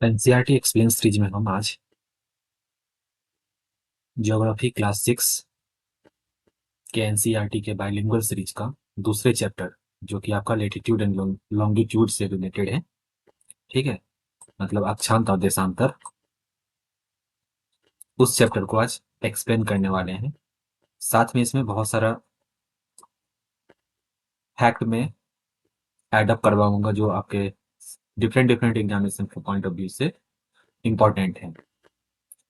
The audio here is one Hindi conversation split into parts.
एनसीईआरटी एक्सप्लेन सीरीज में हम आज ज्योग्राफी क्लास 6 के एनसीईआरटी के बाइलिंगुअल सीरीज का दूसरे चैप्टर जो कि आपका लेटिट्यूड एंड लॉन्गिट्यूड से रिलेटेड है। ठीक है, मतलब अक्षांत और देशांतर, उस चैप्टर को आज एक्सप्लेन करने वाले हैं। साथ में इसमें बहुत सारा फैक्ट में ऐड अप करवाऊंगा जो आपके डिफरेंट डिफरेंट एग्जामिनेशन के पॉइंट ऑफ व्यू से इम्पॉर्टेंट है।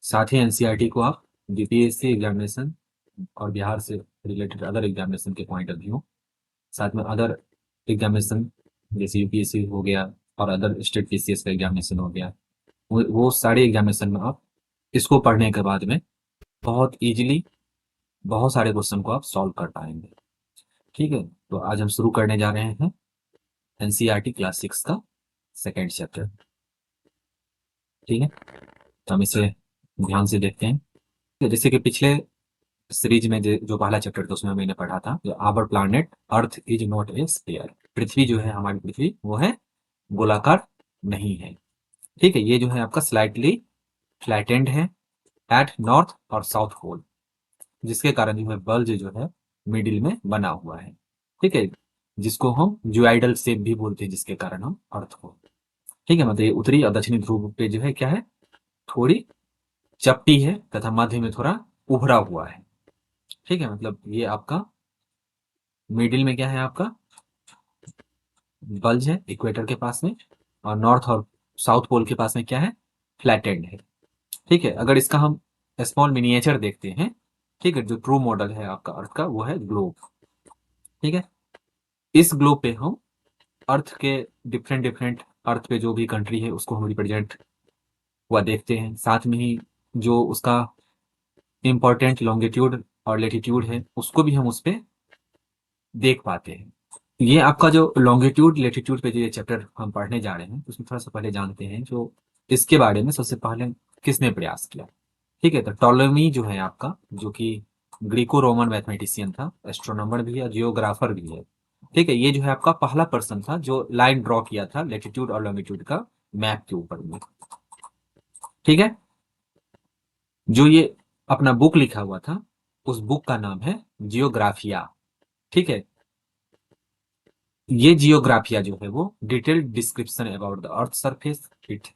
साथ ही एनसीईआरटी को आप बीपीएससी एग्जामिनेशन और बिहार से रिलेटेड अदर एग्जामिनेशन के पॉइंट ऑफ व्यू, साथ में अदर एग्जामिनेशन जैसे यूपीएससी हो गया और अदर स्टेट पीसीएस का एग्जामिनेशन हो गया, वो सारे एग्जामिनेशन में आप इसको पढ़ने के बाद में बहुत इजीली बहुत सारे क्वेश्चन को आप सॉल्व कर पाएंगे। ठीक है, तो आज हम शुरू करने जा रहे हैं एनसीईआरटी क्लास 6 का सेकेंड चैप्टर। ठीक है, तो हम इसे ध्यान से देखते हैं। तो जैसे कि पिछले सीरीज में जो पहला चैप्टर था उसमें मैंने पढ़ा था, जो our planet earth is not a sphere, पृथ्वी जो है हमारी पृथ्वी वो है गोलाकार नहीं है। ठीक है, ये जो है आपका स्लाइटली फ्लैटेंड है एट नॉर्थ और साउथ पोल, जिसके कारण जो है बल्ज जो है मिडिल में बना हुआ है। ठीक है, जिसको हम ज्यूआइडल शेप भी बोलते हैं, जिसके कारण हम अर्थ को, ठीक है, मतलब ये उत्तरी और दक्षिणी ध्रुव पे जो है क्या है, थोड़ी चपटी है तथा मध्य में थोड़ा उभरा हुआ है। ठीक है, मतलब ये आपका मिडिल में क्या है, आपका बल्ज है इक्वेटर के पास में, और नॉर्थ और साउथ पोल के पास में क्या है, फ्लैटेंड है। ठीक है, अगर इसका हम स्मॉल मिनिएचर देखते हैं, ठीक है, जो ट्रू मॉडल है आपका अर्थ का वो है ग्लोब। ठीक है, इस ग्लोब पे हम अर्थ के डिफरेंट डिफरेंट अर्थ पे जो भी कंट्री है उसको हम रिप्रेजेंट हुआ देखते हैं। साथ में ही जो उसका इम्पोर्टेंट लॉन्गिट्यूड और लेटिट्यूड है उसको भी हम उस पे देख पाते हैं। ये आपका जो लॉन्गिट्यूड लेटिट्यूड पे जो ये चैप्टर हम पढ़ने जा रहे हैं उसमें थोड़ा सा पहले जानते हैं जो इसके बारे में सबसे पहले किसने प्रयास किया। ठीक है, तो टॉलेमी जो है आपका, जो कि ग्रीको रोमन मैथमेटिशियन था, एस्ट्रोनॉमर भी है, जियोग्राफर भी है। ठीक है, ये जो है आपका पहला पर्सन था जो लाइन ड्रॉ किया था लेटिट्यूड और लॉन्गिट्यूड का मैप के ऊपर में। ठीक है, जो ये अपना बुक लिखा हुआ था उस बुक का नाम है जियोग्राफिया। ठीक है, ये जियोग्राफिया जो है वो detailed description about the earth surface, it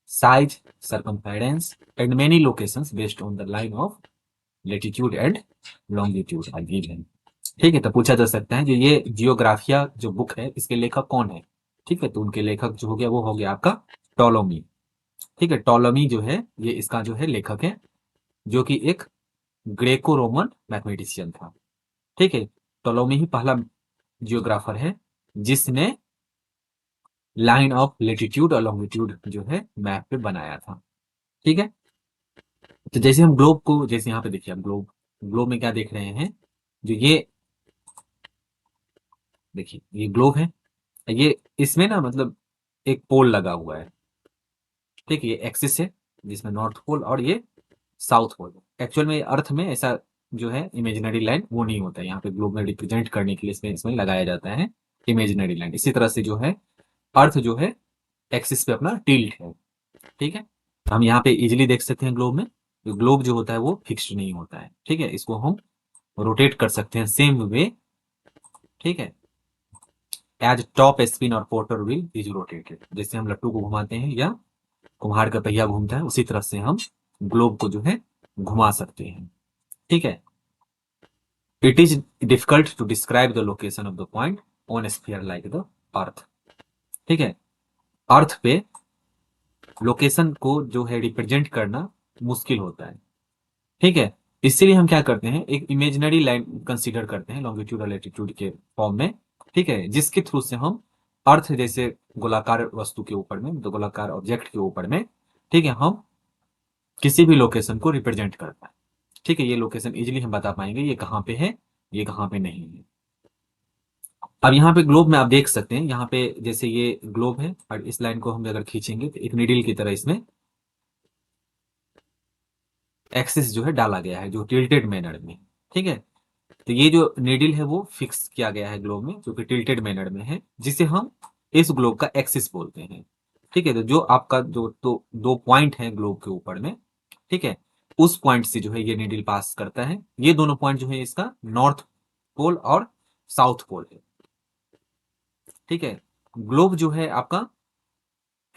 size, circumference and many locations based on the line of latitude and longitude are given। ठीक है, तो पूछा जा सकता है जो ये जियोग्राफिया जो बुक है इसके लेखक कौन है। ठीक है, तो उनके लेखक जो हो गया वो हो गया आपका टॉलोमी। ठीक है, टॉलोमी जो है ये इसका जो है लेखक है, जो कि एक ग्रेको रोमन मैथमेटिशियन था। ठीक है, टॉलोमी ही पहला जियोग्राफर है जिसने लाइन ऑफ लेटिट्यूड और लॉन्गिट्यूड जो है मैप पे बनाया था। ठीक है, तो जैसे हम ग्लोब को, जैसे यहाँ पे देखिए हम ग्लोब ग्लोब में क्या देख रहे हैं, जो ये देखिए ये ग्लोब है, ये इसमें ना मतलब एक पोल लगा हुआ है। ठीक है, ये एक्सिस है जिसमें नॉर्थ पोल और ये साउथ पोल। एक्चुअल में अर्थ में ऐसा जो है इमेजिनरी लाइन वो नहीं होता है, यहाँ पे ग्लोब में रिप्रेजेंट करने के लिए इसमें इसमें लगाया जाता है इमेजिनरी लाइन। इसी तरह से जो है अर्थ जो है एक्सिस पे अपना टिल्ट है। ठीक है, हम यहाँ पे इजिली देख सकते हैं ग्लोब में, ग्लोब जो होता है वो फिक्स्ड नहीं होता है। ठीक है, इसको हम रोटेट कर सकते हैं सेम वे। ठीक है, एज टॉप स्पिन और पोर्टर व्हील इज रोटेटेड, जैसे हम लट्टू को घुमाते हैं या कुम्हार का पहिया घूमता है उसी तरह से हम ग्लोब को जो है घुमा सकते हैं। ठीक है, it is difficult to describe the location of the point on sphere like the earth. ठीक है, अर्थ पे लोकेशन को जो है रिप्रेजेंट करना मुश्किल होता है। ठीक है, इसीलिए हम क्या करते हैं, एक इमेजिनरी लाइन कंसीडर करते हैं लॉन्गिट्यूड और लैटिट्यूड के फॉर्म में। ठीक है, जिसके थ्रू से हम अर्थ जैसे गोलाकार वस्तु के ऊपर में, तो गोलाकार ऑब्जेक्ट के ऊपर में, ठीक है, हम किसी भी लोकेशन को रिप्रेजेंट कर पाए। ठीक है, ये लोकेशन इजिली हम बता पाएंगे ये कहाँ पे है, ये कहाँ पे नहीं है। अब यहाँ पे ग्लोब में आप देख सकते हैं, यहाँ पे जैसे ये ग्लोब है और इस लाइन को हम अगर खींचेंगे तो एक नीडल की तरह इसमें एक्सिस जो है डाला गया है जो टिल्टेड मैनर में। ठीक है, तो ये जो नीडल है वो फिक्स किया गया है ग्लोब में जो कि टिल्टेड मैनर में है, जिसे हम इस ग्लोब का एक्सिस बोलते हैं। ठीक है, तो जो आपका जो दो पॉइंट है ग्लोब के ऊपर में, ठीक है, उस पॉइंट से जो है ये नीडल पास करता है। ये दोनों पॉइंट जो है इसका नॉर्थ पोल और साउथ पोल है। ठीक है, ग्लोब जो है आपका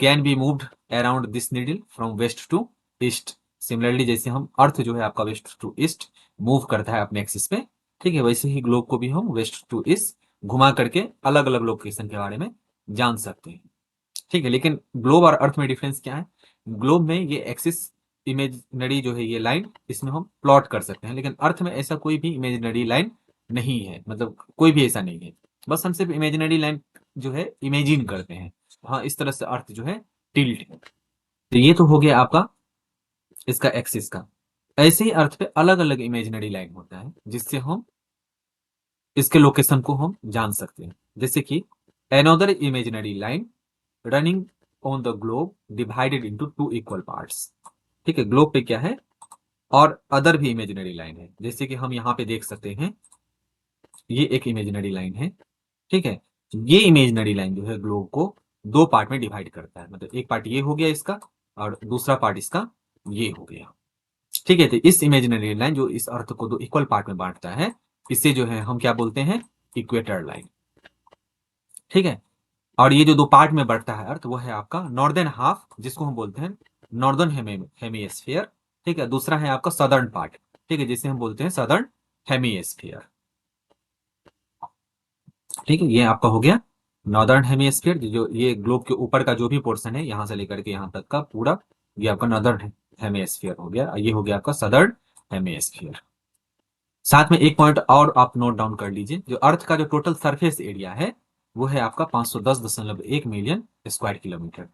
can be moved around this needle from west to east. Similarly जैसे हम अर्थ जो है आपका वेस्ट टू ईस्ट मूव करता है अपने एक्सिस पे, ठीक है, वैसे ही ग्लोब को भी हम वेस्ट टू ईस्ट घुमा करके अलग अलग लोकेशन के बारे में जान सकते हैं। ठीक है, लेकिन ग्लोब और अर्थ में डिफरेंस क्या है? ग्लोब में ये एक्सिस इमेजिनरी जो है ये लाइन इसमें हम प्लॉट कर सकते हैं, लेकिन अर्थ में ऐसा कोई भी इमेजिनरी लाइन नहीं है, मतलब कोई भी ऐसा नहीं है। बस हम सिर्फ इमेजिनरी लाइन जो है इमेजिन करते हैं। हाँ, इस तरह से अर्थ जो है टिल्ट है। तो ये तो हो गया आपका इसका एक्सिस का। ऐसे ही अर्थ पे अलग अलग इमेजिनरी लाइन होता है जिससे हम इसके लोकेशन को हम जान सकते हैं। जैसे कि another imaginary line running on the globe divided into two equal parts. ठीक है, ग्लोब पे क्या है और अदर भी इमेजिनरी लाइन है, जैसे कि हम यहाँ पे देख सकते हैं ये एक इमेजिनरी लाइन है। ठीक है, ये इमेजिनरी लाइन जो है ग्लोब को दो पार्ट में डिवाइड करता है, मतलब एक पार्ट ये हो गया इसका और दूसरा पार्ट इसका ये हो गया। ठीक है, तो इस इमेजिनरी लाइन जो इस अर्थ को दो इक्वल पार्ट में बांटता है, इसे जो है हम क्या बोलते हैं? Equator line. ठीक है, और ये जो दो पार्ट में बढ़ता है अर्थ वो है आपका नॉर्दर्न हाफ, जिसको हम बोलते हैं नॉर्दर्न हेमिस्फीयर। ठीक है, दूसरा है आपका सदर्न पार्ट, ठीक है, जिसे हम बोलते हैं सदर्न हेमिस्फीयर। ठीक है, ये आपका हो गया नॉर्दर्न हेमिस्फीयर। जो ये ग्लोब के ऊपर का जो भी पोर्शन है यहां से लेकर के यहां तक का पूरा, ये आपका नॉर्दर्न हेमिस्फीयर हो गया। ये हो गया आपका सदर्न हेमिस्फीयर। साथ में एक पॉइंट और आप नोट डाउन कर लीजिए, जो अर्थ का जो टोटल सरफेस एरिया है वो है आपका 510.1 मिलियन स्क्वायर किलोमीटर।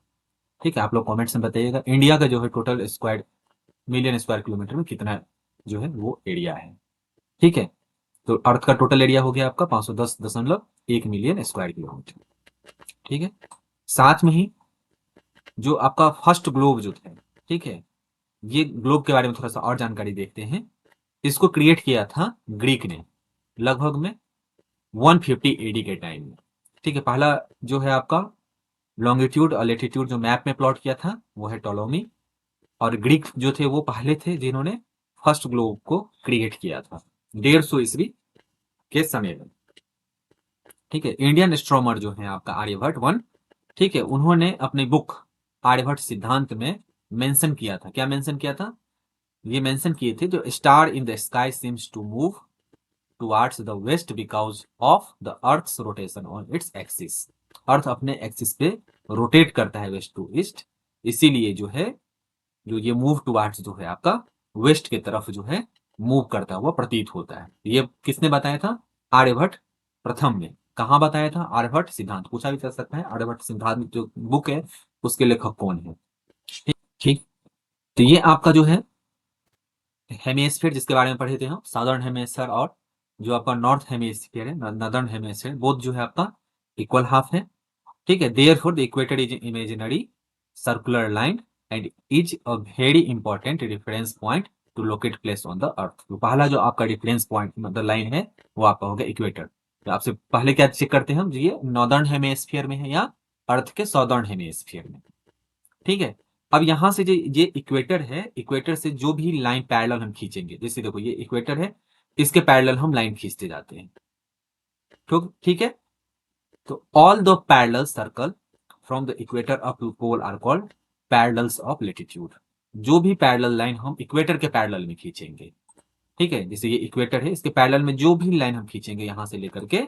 ठीक है, आप लोग कमेंट्स में बताइएगा इंडिया का जो है total square million square kilometre में कितना जो है वो एरिया है। ठीक है, तो अर्थ का टोटल एरिया हो गया आपका 510.1 मिलियन स्क्वायर किलोमीटर। ठीक है, साथ में ही जो आपका फर्स्ट ग्लोब जो था, ठीक है, ये ग्लोब के बारे में थोड़ा सा और जानकारी देखते हैं। इसको क्रिएट किया था ग्रीक ने लगभग में 150 एडी के टाइम में। ठीक है, पहला जो है आपका लॉन्गिट्यूड और लेटिट्यूड जो मैप में प्लॉट किया था वो है टोलोमी, और ग्रीक जो थे वो पहले थे जिन्होंने फर्स्ट ग्लोब को क्रिएट किया था 150 ईस्वी के समय में। ठीक है, इंडियन एस्ट्रोनॉमर जो है आपका आर्यभट्ट वन, ठीक है, उन्होंने अपनी बुक आर्यभट्ट सिद्धांत में मेंशन किया था। क्या मेंशन किया था? ये मेंशन किए थे जो star in the sky seems to move towards the west because of the earth's rotation on its axis. Earth अपने एक्सिस पे रोटेट करता है वेस्ट टू ईस्ट, इसीलिए जो है जो ये मूव टुवर्ड्स जो है आपका वेस्ट की तरफ जो है मूव करता हुआ प्रतीत होता है। ये किसने बताया था? आर्यभट्ट प्रथम ने। कहाँ बताया था? आर्यभट्ट सिद्धांत। पूछा भी जा सकता है आर्यभट्ट सिद्धांत जो बुक है उसके लेखक कौन है। ठीक ठीक, तो ये आपका जो है हेमिस्फीयर जिसके बारे में पढ़े थे हम, साउदर्न हेमिस्फीयर और जो आपका नॉर्थ हेमिस्फीयर है नॉर्दर्न हेमिस्फीयर, बोथ जो है आपका इक्वल हाफ है। ठीक है, therefore the equator is imaginary circular line and is a very important reference point two locate place on the earth. तो पहला जो आपका रेफरेंस पॉइंट मतलब लाइन है वो आपका होगा इक्वेटर। तो आपसे पहले क्या चेक करते हैं हम, ये नॉर्दर्न हेमिस्फीयर में है या अर्थ के साउदर्न हेमिस्फीयर में। ठीक है, अब यहां से जो ये इक्वेटर है, इक्वेटर से जो भी लाइन पैरेलल हम खींचेंगे, जैसे देखो ये इक्वेटर है, इसके पैरेलल हम लाइन खींचते जाते हैं। ठीक है, तो all the parallel circle from the equator up to pole are called parallels of latitude. जो भी पैरेलल लाइन हम इक्वेटर के पैरेलल में खींचेंगे, ठीक है, जैसे ये इक्वेटर है इसके पैरेलल में जो भी लाइन हम खींचेंगे यहां से लेकर के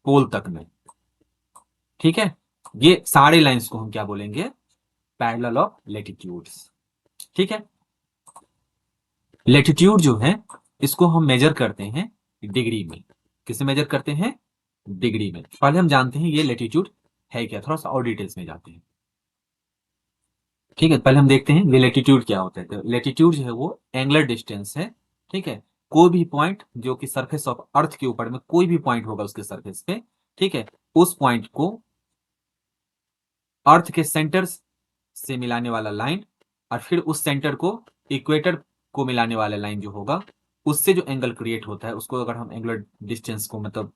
पोल तक में, ठीक है, ये सारे लाइंस को हम क्या बोलेंगे? Parallel of latitudes. ठीक है, लेटिट्यूड जो है इसको हम मेजर करते हैं डिग्री में। किसे मेजर करते हैं? डिग्री में। पहले हम जानते हैं ये लेटिट्यूड है क्या, थोड़ा सा और डिटेल्स में जाते हैं। ठीक है, पहले हम देखते हैं ये लेटिट्यूड क्या होता है। तो लेटिट्यूड जो है वो एंगुलर डिस्टेंस है। ठीक है, कोई भी पॉइंट जो कि सरफेस ऑफ अर्थ के ऊपर में कोई भी पॉइंट होगा उसके सरफेस पे, ठीक है, उस पॉइंट को अर्थ के सेंटर से मिलाने वाला लाइन और फिर उस सेंटर को इक्वेटर को मिलाने वाला लाइन जो होगा उससे जो एंगल क्रिएट होता है उसको अगर हम एंगुलर डिस्टेंस को मतलब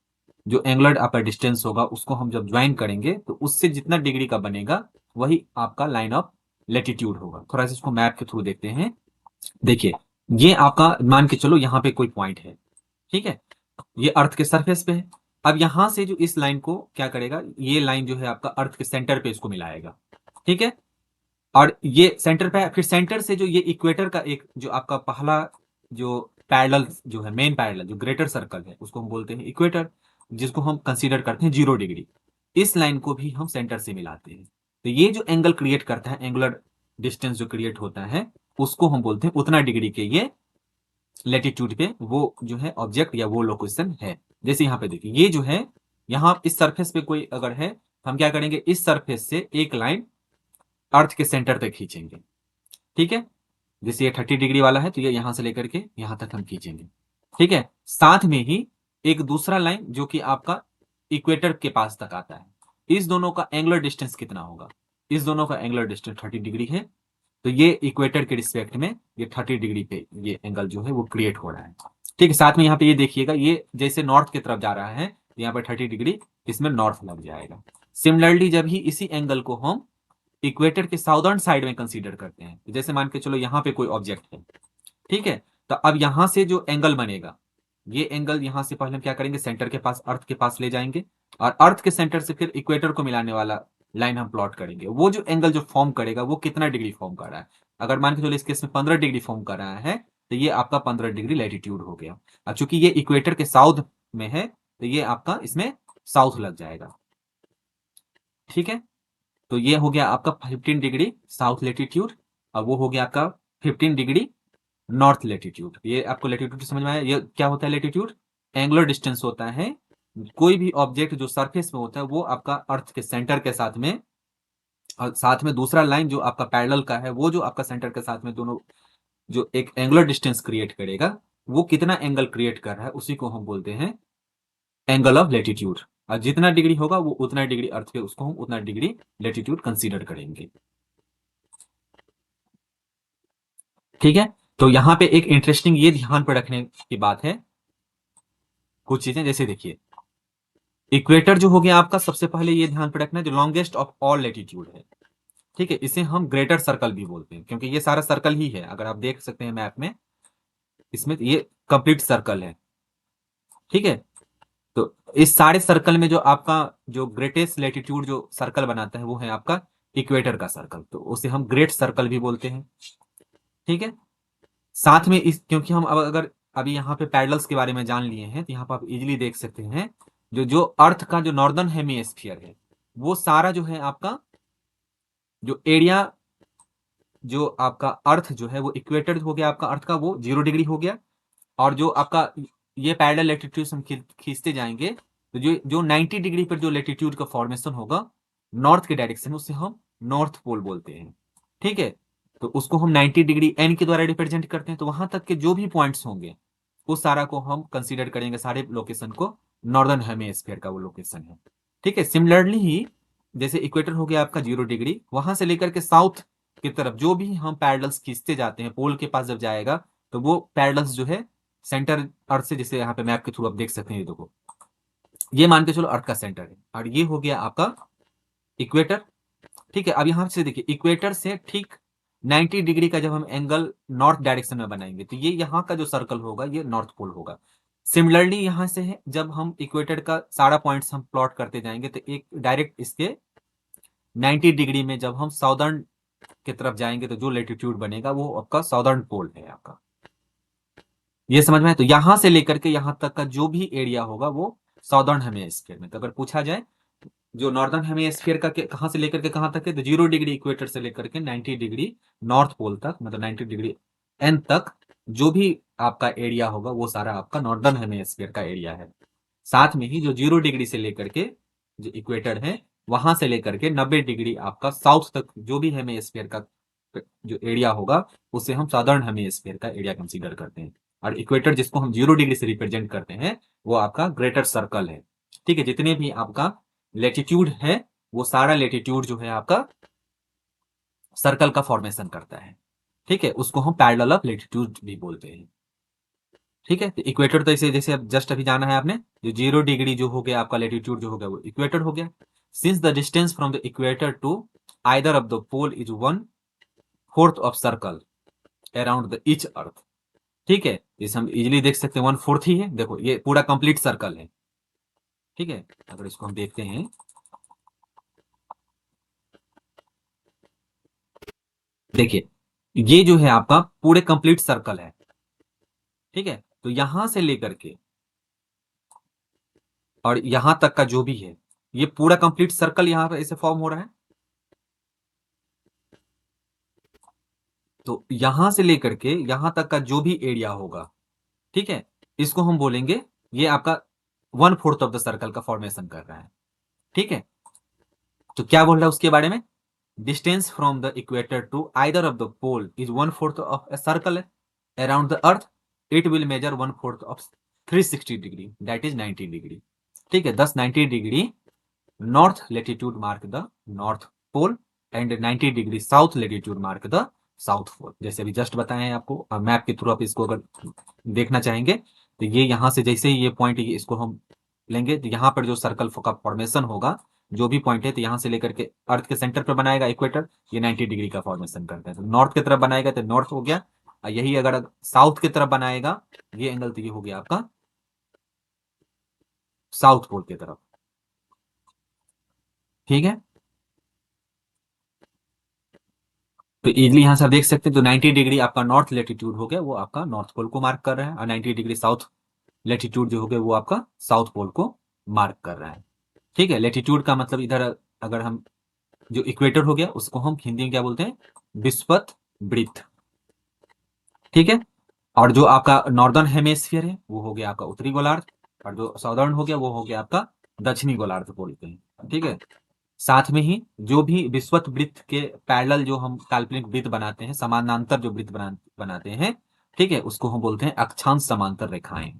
जो एंगुलर अपर डिस्टेंस होगा उसको हम जब ज्वाइन करेंगे तो उससे जितना डिग्री का बनेगा वही आपका लाइन ऑफ लेटीट्यूड होगा। थोड़ा सा इसको मैप के थ्रू देखते हैं। देखिए, ये आपका मान के चलो यहाँ पे कोई पॉइंट है, ठीक है, ये अर्थ के सरफेस पे है। अब यहां से जो इस लाइन को क्या करेगा, ये लाइन जो है आपका अर्थ के सेंटर पे इसको मिलाएगा, ठीक है। और ये सेंटर पे, फिर सेंटर से जो ये इक्वेटर का एक जो आपका पहला जो पैरेलल जो है, मेन पैरेलल जो ग्रेटर सर्कल है, उसको हम बोलते हैं इक्वेटर, जिसको हम कंसीडर करते हैं 0 डिग्री। इस लाइन को भी हम सेंटर से मिलाते हैं, तो ये जो एंगल क्रिएट करता है, एंगुलर डिस्टेंस जो क्रिएट होता है, उसको हम बोलते हैं उतना डिग्री के ये लेटीट्यूड पे वो जो है ऑब्जेक्ट या वो लोकेशन है। जैसे यहाँ पे देखिए, ये जो है, यहाँ इस सरफेस पे कोई अगर है, हम क्या करेंगे, इस सरफेस से एक लाइन अर्थ के सेंटर तक खींचेंगे, ठीक है। जैसे ये 30 डिग्री वाला है, तो ये यहां से लेकर के यहां तक हम खींचेंगे, ठीक है। साथ में ही एक दूसरा लाइन जो कि आपका इक्वेटर के पास तक आता है, इस दोनों का एंगुलर डिस्टेंस कितना होगा, इस दोनों का एंगुलर डिस्टेंस 30 डिग्री है, तो ये इक्वेटर के रिस्पेक्ट में ये 30 डिग्री पे ये एंगल जो है वो क्रिएट हो रहा है, ठीक है। साथ में यहाँ पे ये देखिएगा, ये जैसे नॉर्थ की तरफ जा रहा है, यहाँ पर 30 डिग्री इसमें नॉर्थ लग जाएगा। सिमिलरली जब ही इसी एंगल को हम इक्वेटर के साउदर्न साइड में कंसीडर करते हैं, जैसे मान के चलो यहाँ पे कोई ऑब्जेक्ट है, ठीक है, तो अब यहां से जो एंगल बनेगा, ये एंगल यहां से पहले हम क्या करेंगे, सेंटर के पास, अर्थ के पास ले जाएंगे, और अर्थ के सेंटर से फिर इक्वेटर को मिलाने वाला लाइन हम प्लॉट करेंगे। वो जो एंगल जो फॉर्म करेगा वो कितना डिग्री फॉर्म कर रहा है, अगर मान के चलो इस केस में 15 डिग्री फॉर्म कर रहा है, तो ये आपका 15 डिग्री लेटीट्यूड हो गया। अब चूंकि ये इक्वेटर के साउथ में है, तो ये आपका इसमें साउथ लग जाएगा, ठीक है। तो ये हो गया आपका 15 डिग्री साउथ लेटीट्यूड, और वो हो गया आपका 15 डिग्री नॉर्थ लेटीट्यूड। ये आपको लेटीट्यूड समझ में आया, ये क्या होता है लेटीट्यूड, एंगुलर डिस्टेंस होता है, कोई भी ऑब्जेक्ट जो सरफेस में होता है वो आपका अर्थ के सेंटर के साथ में, और साथ में दूसरा लाइन जो आपका पैरेलल का है, वो जो आपका सेंटर के साथ में दोनों जो एक एंगुलर डिस्टेंस क्रिएट करेगा, वो कितना एंगल क्रिएट कर रहा है, उसी को हम बोलते हैं एंगल ऑफ लेटीट्यूड। और जितना डिग्री होगा वो उतना डिग्री अर्थ के, उसको हम उतना डिग्री लेटीट्यूड कंसीडर करेंगे, ठीक है। तो यहां पे एक इंटरेस्टिंग ये ध्यान पर रखने की बात है, कुछ चीजें, जैसे देखिए, इक्वेटर जो हो गया आपका, सबसे पहले ये ध्यान पर रखना है, जो लॉन्गेस्ट ऑफ ऑल लेटीट्यूड है, ठीक है, इसे हम ग्रेटर सर्कल भी बोलते हैं, क्योंकि ये सारा सर्कल ही है, अगर आप देख सकते हैं मैप में, इसमें ये कंप्लीट सर्कल है, ठीक है। तो इस सारे सर्कल में जो आपका जो ग्रेटेस्ट लेटीट्यूड जो सर्कल बनाता है, वो है आपका इक्वेटर का सर्कल, तो उसे हम ग्रेट सर्कल भी बोलते हैं, ठीक है। साथ में इस, क्योंकि हम अब अगर अभी यहाँ पे पैरेलल्स के बारे में जान लिए हैं, तो यहाँ पर आप इजीली देख सकते हैं, जो जो अर्थ का जो नॉर्दर्न हेमिस्फीयर है, वो सारा जो है आपका जो एरिया, जो आपका अर्थ जो है वो इक्वेटर हो गया आपका, अर्थ का वो 0 डिग्री हो गया, और जो आपका ये पैरेलल लेटीट्यूड हम खींचते जाएंगे, तो जो जो 90 डिग्री पर जो लेटीट्यूड का फॉर्मेशन होगा नॉर्थ के डायरेक्शन में, उसे हम नॉर्थ पोल बोलते हैं, ठीक है। तो उसको हम 90 डिग्री एन के द्वारा रिप्रेजेंट करते हैं, तो वहां तक के जो भी पॉइंट्स होंगे उस सारा को हम कंसीडर करेंगे, सारे लोकेशन को नॉर्दर्न हेमिस्फीयर का वो लोकेशन है, ठीक है। सिमिलरली ही जैसे इक्वेटर हो गया आपका 0 डिग्री, वहां से लेकर के साउथ की तरफ जो भी हम पैरेलल्स खींचते जाते हैं, पोल के पास जब जाएगा, तो वो पैरेलल्स जो है सेंटर अर्थ से, जैसे यहाँ पे मैप के थ्रू आप देख सकते हैं, ये देखो, ये मान के चलो अर्थ का सेंटर है, और ये हो गया आपका इक्वेटर, ठीक है। अब यहां से देखिए, इक्वेटर से ठीक 90 डिग्री का जब हम एंगल नॉर्थ डायरेक्शन में बनाएंगे, तो ये यहाँ का जो सर्कल होगा ये नॉर्थ पोल होगा। सिमिलरली यहां से है, जब हम इक्वेटर का सारा पॉइंट्स हम प्लॉट करते जाएंगे, तो एक डायरेक्ट इसके 90 डिग्री में जब हम साउदर्न की तरफ जाएंगे, तो जो लेटीट्यूड बनेगा वो आपका साउदर्न पोल है आपका, ये समझ में है। तो यहां से लेकर के यहां तक का जो भी एरिया होगा वो साउदर्न हेमिस्फीयर में। तो अगर पूछा जाए जो नॉर्दर्न हेमिस्फीयर का कहां से लेकर के कहां तक है, तो 0 डिग्री इक्वेटर से लेकर के 90 डिग्री नॉर्थ पोल तक, मतलब 90 डिग्री एन तक जो भी आपका एरिया होगा वो सारा आपका नॉर्दर्न हेमिस्फीयर का एरिया है। साथ में ही जो 0 डिग्री से लेकर के जो इक्वेटर है, वहां से लेकर के 90 डिग्री आपका साउथ तक जो भी हेमिस्फीयर का जो एरिया होगा, उसे हम साउदर्न हेमिस्फीयर का एरिया कंसीडर करते हैं। और इक्वेटर जिसको हम 0 डिग्री से रिप्रेजेंट करते हैं, वो आपका ग्रेटर सर्कल है, ठीक है। जितने भी आपका लेटीट्यूड है, वो सारा लेटीट्यूड जो है आपका सर्कल का फॉर्मेशन करता है, ठीक है, उसको हम पैरेलल ऑफ लेटीट्यूड भी बोलते हैं, ठीक है। तो इक्वेटर तो इसे जैसे अब जस्ट अभी जाना है आपने, जो 0 डिग्री जो हो गया आपका लेटीट्यूड जो हो गया वो इक्वेटर हो गया। Since the distance from the equator to either of the pole is 1/4 of circle around the each earth. ठीक है, इसे हम इजिली देख सकते हैं 1/4 ही है। देखो ये पूरा कंप्लीट सर्कल है। ठीक है, अगर इसको हम देखते हैं, देखिए ये जो है आपका पूरे कंप्लीट सर्कल है। ठीक है, तो यहां से लेकर के और यहां तक का जो भी है, ये पूरा कंप्लीट सर्कल यहां पर ऐसे फॉर्म हो रहा है। तो यहां से लेकर के यहां तक का जो भी एरिया होगा, ठीक है, इसको हम बोलेंगे ये आपका 1/4 ऑफ द सर्कल का फॉर्मेशन कर रहा है। ठीक है, तो क्या बोल रहा है उसके बारे में, distance from the equator to either of the pole is 1/4 of a circle around the earth, it will measure 1/4 of 360 degree, that is 90 degree. ठीक है, 90 degree north latitude mark the north pole and 90 degree south latitude mark the south pole. जैसे अभी जस्ट बताए हैं आपको, मैप के थ्रू आप इसको अगर देखना चाहेंगे तो ये यहां से जैसे ही ये पॉइंट इसको हम लेंगे तो यहाँ पर जो सर्कल का फॉर्मेशन होगा, जो भी पॉइंट है, तो यहां से लेकर के अर्थ के सेंटर पर बनाएगा इक्वेटर, ये 90 डिग्री का फॉर्मेशन करता है। तो नॉर्थ की तरफ बनाएगा तो नॉर्थ हो गया, और यही अगर साउथ की तरफ बनाएगा ये एंगल, तो ये हो गया आपका साउथ पोल की तरफ। ठीक है, तो इजिली यहां से आप देख सकते हैं, तो 90 डिग्री आपका नॉर्थ लेटीट्यूड हो गया, वो आपका नॉर्थ पोल को मार्क कर रहा है, और 90 डिग्री साउथ लेटीट्यूड जो हो गया वो आपका साउथ पोल को मार्क कर रहा है। ठीक है, लेटीट्यूड का मतलब इधर अगर हम जो इक्वेटर हो गया उसको हम हिंदी में क्या बोलते हैं, विषुवत वृत्त। ठीक है, और जो आपका नॉर्दर्न हेमेस्फीयर है वो हो गया आपका उत्तरी गोलार्ध, और जो साउदर्न हो गया वो हो गया आपका दक्षिणी गोलार्ध बोलते हैं। ठीक है, साथ में ही जो भी विषुवत वृत्त के पैरेलल जो हम काल्पनिक वृत्त बनाते हैं, समानांतर जो वृत्त बनाते हैं, ठीक है, उसको हम बोलते हैं अक्षांश समांतर रेखाएं।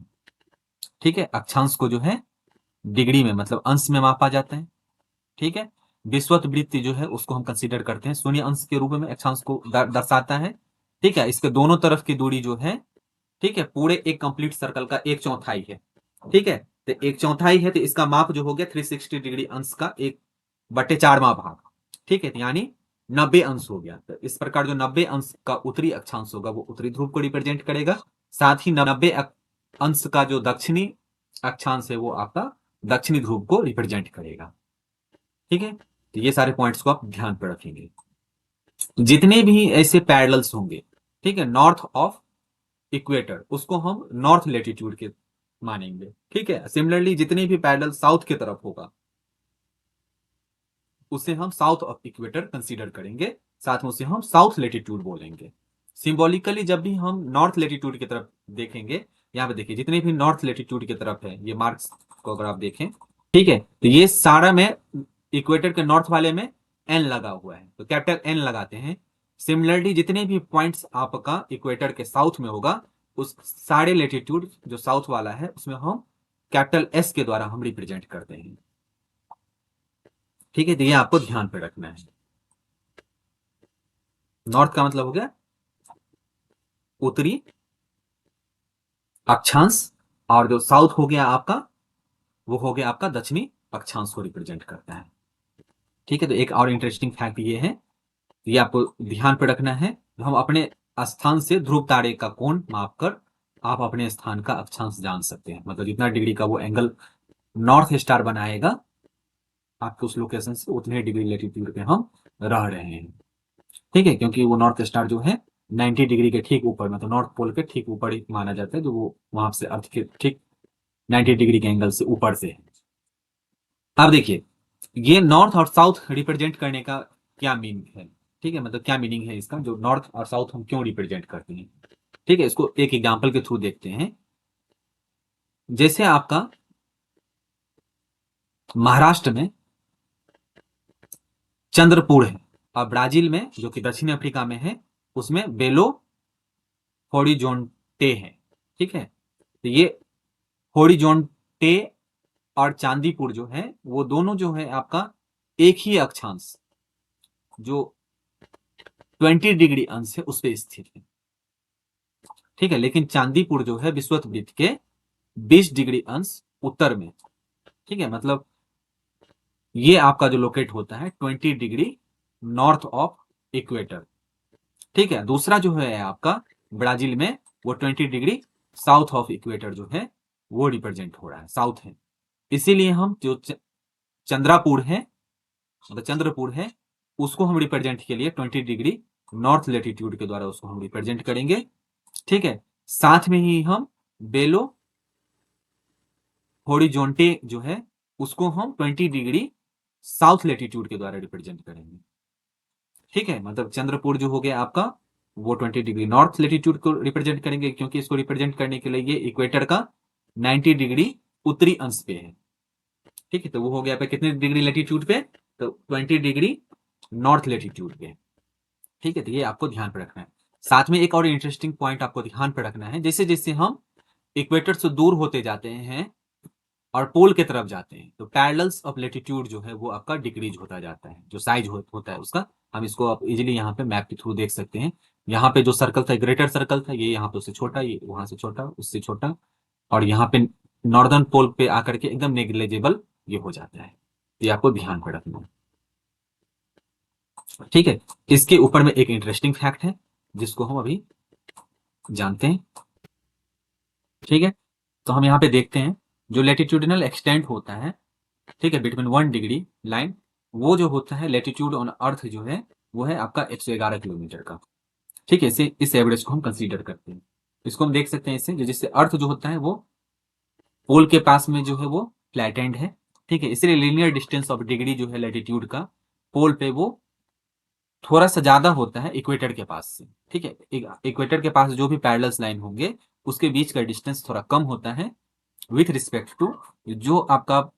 ठीक है, अक्षांश को जो है डिग्री में मतलब अंश में मापा जाता है। ठीक है, विषुवत वृत्त जो है उसको हम कंसीडर करते हैं शून्य अंश के रूप में, अक्षांश को दर्शाता है। ठीक है, इसके दोनों तरफ की दूरी जो है, ठीक है, पूरे एक कंप्लीट सर्कल का 1/4 है। ठीक है, तो 1/4 है, तो इसका माप जो हो गया 360 डिग्री अंश का 1/4वां भाग। ठीक है, तो यानी 90 अंश हो गया। तो इस प्रकार जो 90 अंश का उत्तरी अक्षांश होगा वो उत्तरी ध्रुव को रिप्रेजेंट करेगा, साथ ही 90 अंश का जो दक्षिणी अक्षांश है वो आपका दक्षिणी ध्रुव को रिप्रेजेंट करेगा। ठीक है, तो ये सारे पॉइंट्स को आप ध्यान पर रखेंगे। जितने भी ऐसे पैरेलल्स होंगे, ठीक है, नॉर्थ ऑफ इक्वेटर, उसको हम नॉर्थ लेटीट्यूड के मानेंगे। ठीक है, सिमिलरली जितने भी पैरेलल साउथ की तरफ होगा उसे हम साउथ ऑफ इक्वेटर कंसीडर करेंगे, साथ में उसे हम साउथ लेटीट्यूड बोलेंगे। सिंबॉलिकली जब भी हम नॉर्थ लेटीट्यूड की तरफ देखेंगे, यहाँ पे देखिए जितने भी नॉर्थ लेटीट्यूड की तरफ है, ये मार्क्स को अगर आप देखें, ठीक है, तो ये सारा में इक्वेटर के नॉर्थ वाले में एन लगा हुआ है, तो कैपिटल एन लगाते हैं। सिमिलरली जितने भी पॉइंट्स आपका इक्वेटर के साउथ में होगा, उस सारे लेटीट्यूड जो साउथ वाला है उसमें हम कैपिटल एस के द्वारा हम रिप्रेजेंट करते हैं। ठीक है, तो ये आपको ध्यान पे रखना है। नॉर्थ का मतलब हो गया उत्तरी अक्षांश, और जो साउथ हो गया आपका वो हो गया आपका दक्षिणी अक्षांश को रिप्रेजेंट करता है। ठीक है, तो एक और इंटरेस्टिंग फैक्ट ये है, ये आपको ध्यान पे रखना है, हम अपने स्थान से ध्रुव तारे का कोण माप कर आप अपने स्थान का अक्षांश जान सकते हैं। मतलब जितना डिग्री का वो एंगल नॉर्थ स्टार बनाएगा आपके उस लोकेशन से, उतने डिग्री लेटीट्यूड पे हम रह रहे हैं। ठीक है, क्योंकि वो नॉर्थ स्टार जो है 90 डिग्री के ठीक ऊपर, मतलब नॉर्थ पोल के ठीक ऊपर ही माना जाता है, जो वो वहां से अर्थ के ठीक 90 डिग्री के एंगल से ऊपर से है। अब देखिए ये नॉर्थ और साउथ रिप्रेजेंट करने का क्या मीनिंग है। ठीक है, मतलब क्या मीनिंग है इसका, जो नॉर्थ और साउथ हम क्यों रिप्रेजेंट करते हैं। ठीक है, इसको एक एग्जांपल के थ्रू देखते हैं। जैसे आपका महाराष्ट्र में चंद्रपुर है, और ब्राजील में जो कि दक्षिण अफ्रीका में है उसमें बेलो होरिजोंटे है। ठीक है, तो ये होरिजोंटे और चांदीपुर जो है वो दोनों जो है आपका एक ही अक्षांश जो 20 डिग्री अंश है उस पर स्थित है। ठीक है, लेकिन चांदीपुर जो है विषुवत वृत्त के 20 डिग्री अंश उत्तर में। ठीक है, मतलब ये आपका जो लोकेट होता है 20 डिग्री नॉर्थ ऑफ इक्वेटर। ठीक है, दूसरा जो है आपका ब्राजील में वो 20 डिग्री साउथ ऑफ इक्वेटर जो है वो रिप्रेजेंट हो रहा है, साउथ है। इसीलिए हम जो चंद्रापुर है, मतलब चंद्रपुर है, उसको हम रिप्रेजेंट के लिए 20 डिग्री नॉर्थ लेटीट्यूड के द्वारा उसको हम रिप्रेजेंट करेंगे। ठीक है, साथ में ही हम बेलो हॉरिजॉन्टे जो है उसको हम 20 डिग्री साउथ लेटीट्यूड के द्वारा रिप्रेजेंट करेंगे। ठीक है, मतलब चंद्रपुर जो हो गया आपका वो 20 डिग्री नॉर्थ लेटीट्यूड को रिप्रेजेंट करेंगे, क्योंकि इसको रिप्रेजेंट करने के लिए ये इक्वेटर का 90 डिग्री उत्तरी अंश पे है। ठीक है, तो वो हो गया पे कितने डिग्री लेटीट्यूड पे, तो 20 डिग्री नॉर्थ लेटीट्यूड पे। ठीक है, तो ये आपको ध्यान पे रखना है। साथ में एक और इंटरेस्टिंग पॉइंट आपको ध्यान पे रखना है, जैसे जैसे हम इक्वेटर से दूर होते जाते हैं और पोल की तरफ जाते हैं, तो पैरेलल्स ऑफ लेटीट्यूड जो है वो आपका डिक्रीज होता जाता है, जो साइज होता है उसका। हम इसको आप इजीली यहाँ पे मैप के थ्रू देख सकते हैं। यहाँ पे जो सर्कल था, ग्रेटर सर्कल था, ये यहाँ पे उससे छोटा, ये वहां से छोटा, उससे छोटा, और यहाँ पे नॉर्दर्न पोल पे आकर के एकदम नेग्लेजेबल ये हो जाता है। ये आपको ध्यान पे रखना है। ठीक है, इसके ऊपर में एक इंटरेस्टिंग फैक्ट है जिसको हम अभी जानते हैं। ठीक है, तो हम यहाँ पे देखते हैं जो लेटिट्यूडिनल एक्सटेंट होता है, ठीक है, बिटवीन 1 डिग्री लाइन, वो जो होता है लेटिट्यूड ऑन अर्थ जो है वो है आपका 111 किलोमीटर का। ठीक है, इसे इस एवरेज को हम कंसीडर करते हैं। इसको हम देख सकते हैं इससे, जिससे अर्थ जो होता है वो पोल के पास में जो है वो फ्लैटेंड है। ठीक है, इसलिए लीनियर डिस्टेंस ऑफ डिग्री जो है लेटिट्यूड का पोल पे वो थोड़ा सा ज्यादा होता है इक्वेटर के पास से। ठीक है, इक्वेटर के पास जो भी पैरेलल्स लाइन होंगे उसके बीच का डिस्टेंस थोड़ा कम होता है विथ रिस्पेक्ट टू जो आपका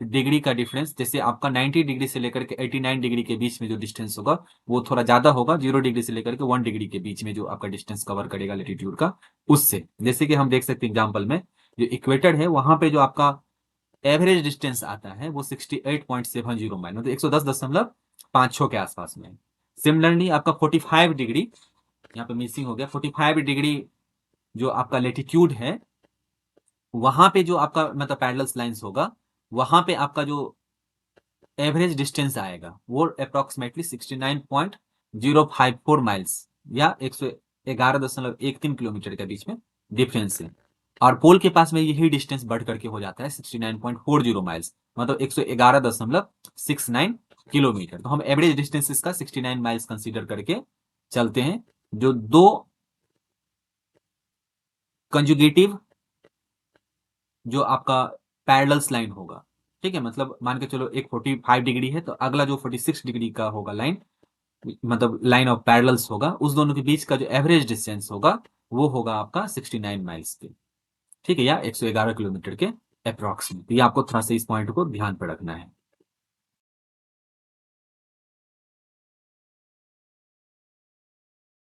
डिग्री का डिफरेंस, जैसे आपका 90 डिग्री से लेकर के 89 डिग्री के बीच में जो डिस्टेंस होगा वो थोड़ा ज्यादा होगा 0 डिग्री से लेकर के 1 डिग्री के बीच में जो आपका डिस्टेंस कवर करेगा लेटीट्यूड का उससे। जैसे कि हम देख सकते हैं एग्जाम्पल में, जो इक्वेटर है वहां पे जो आपका एवरेज डिस्टेंस आता है वो 68.70 माइल, मतलब 110.56 के आसपास में। सिमिलरली आपका 45 डिग्री, यहाँ पे मिसिंग हो गया, 45 डिग्री जो आपका लेटीट्यूड है वहां पे जो आपका मतलब पैरेलल्स लाइंस होगा वहां पे आपका जो एवरेज डिस्टेंस आएगा वो अप्रोक्सीमेटली 69.054 माइल्स या 111.13 किलोमीटर के बीच में डिफरेंस है। और पोल के पास में यही डिस्टेंस बढ़ करके हो जाता है 69.40 माइल्स, मतलब 111.69 किलोमीटर। तो हम एवरेज डिस्टेंस का 69 माइल्स कंसीडर करके चलते हैं। जो दो कंजुगेटिव जो आपका पैरेलल्स लाइन होगा, ठीक है, मतलब मान के चलो एक 45 डिग्री है तो अगला जो 46 डिग्री का होगा लाइन, मतलब लाइन ऑफ पैरेलल्स होगा, उस दोनों के बीच का जो एवरेज डिस्टेंस होगा वो होगा आपका 69 माइल्स के। ठीक है, या 111 किलोमीटर के अप्रॉक्सीमेट। ये आपको थोड़ा सा इस पॉइंट को ध्यान पर रखना है।